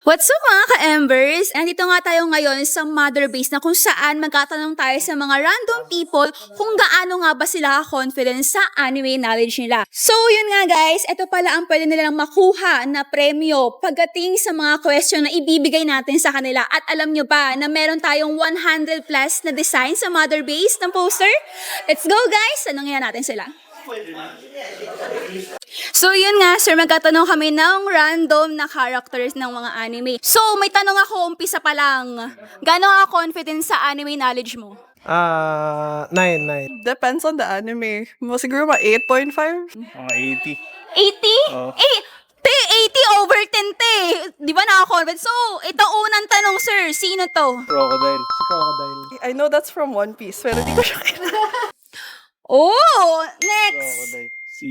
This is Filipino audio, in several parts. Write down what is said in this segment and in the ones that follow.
What's up mga ka-embers? Nandito nga tayo ngayon sa Mother Base na kung saan magkatanong tayo sa mga random people kung gaano nga ba sila confident sa anime knowledge nila. So yun nga guys, ito pala ang pwede nilang makuha na premyo pagdating sa mga question na ibibigay natin sa kanila. At alam nyo ba na meron tayong 100 plus na design sa Mother Base ng poster? Let's go guys! Tanongin natin sila. So yun nga sir, magkatanong kami ng random na characters ng mga anime. So may tanong ako, umpisa pa lang. Gaano ka confident sa anime knowledge mo? 9. Depends on the anime. Siguro mga 8.5. Mga 80? 80. Oh. Te, 80 over 10 te. Di ba naka-confident? So, ito unang tanong sir, sino to? Crocodile. Si Crocodile. I know that's from One Piece, pero di ko siya kilala. Oh, next! Crocodile. Si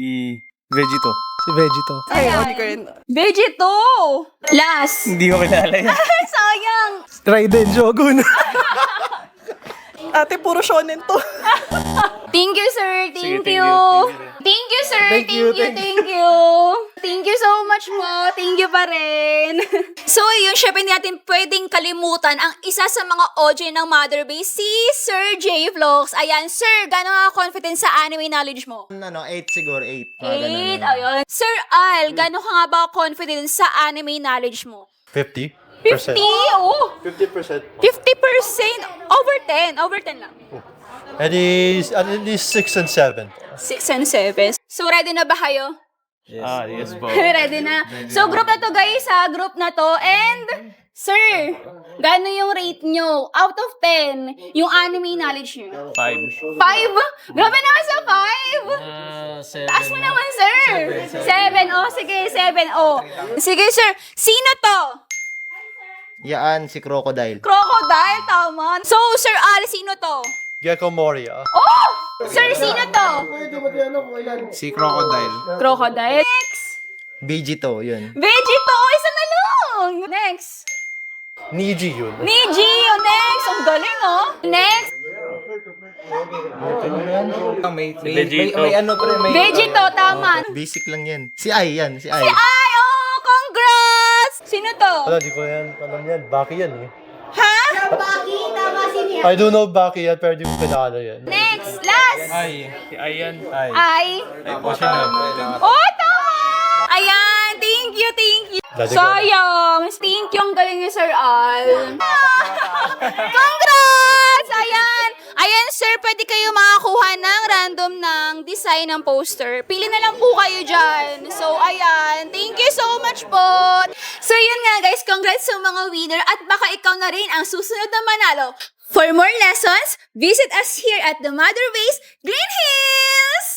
Vegito. Si Vegito. Ay, hindi ko rin. Vegito! Last! Hindi ko kilala yan. Sayang! Raiden Shogun. Ate, puro shonen to. Thank you, sir. Thank Sige, you. thank you. Thank you, sir. Thank you, thank Thank you. Thank you so much mo. Thank you pa rin. So, yun, syempre hindi natin pwedeng kalimutan ang isa sa mga OG ng Mother Base, si Sir J. Vlogs. Ayan, sir, gano'n ka confident sa anime knowledge mo? 8 siguro, 8. 8, ayun. Sir Al, gano'n ka nga ba confident sa anime knowledge mo? 50%. 50? Oh, 50%. 50%. Over 10. Over 10 lang. At least 6 and 7. 6 and 7. So, ready na ba kayo? Yes po. Ready na. So, group na to guys, ha? Group na to. And, sir, gano yung rate nyo? Out of 10, yung anime knowledge nyo? 5. 5? Grabe naman sa 5! Taas mo naman, sir! 7. Oh, sige, 7. Oh. Sige, sir. Sino to? Yan, si Crocodile. Crocodile, tama. So, Sir Al, sino to? Gecko Moria. Oh! Sir, sino to? Si Crocodile. Crocodile. Next! Vegito, yun. Vegito! Isa na lang! Next! Niji yun. Niji! Oh, next! Ang galing, oh! Next! Vegito. Vegito, tama. Basic lang yan. Si Ai yan, si Ai. Ay, oh! Congrats! Sino to? Wala, di ko yan. Alam yan. Baki yan eh. Ha? I don't know Baki yan, pero di ko pinakala yan. Next! Last! Ay. Si Ayan. Ay! Ay po siya na. Oh, tama! Ayan! Thank you, thank you! Dati ko. Sayang! Thank you, ang galing ni Sir Al. Congrats! Ayan! Ayan, sir, pwede kayo makakuha ng random ng design ng poster. Pili na lang po kayo dyan. So, ayan. Thank you so much po. So, yun nga guys. Congrats sa mga winner at baka ikaw na rin ang susunod na manalo. For more lessons, visit us here at the Mother Base, Green Hills!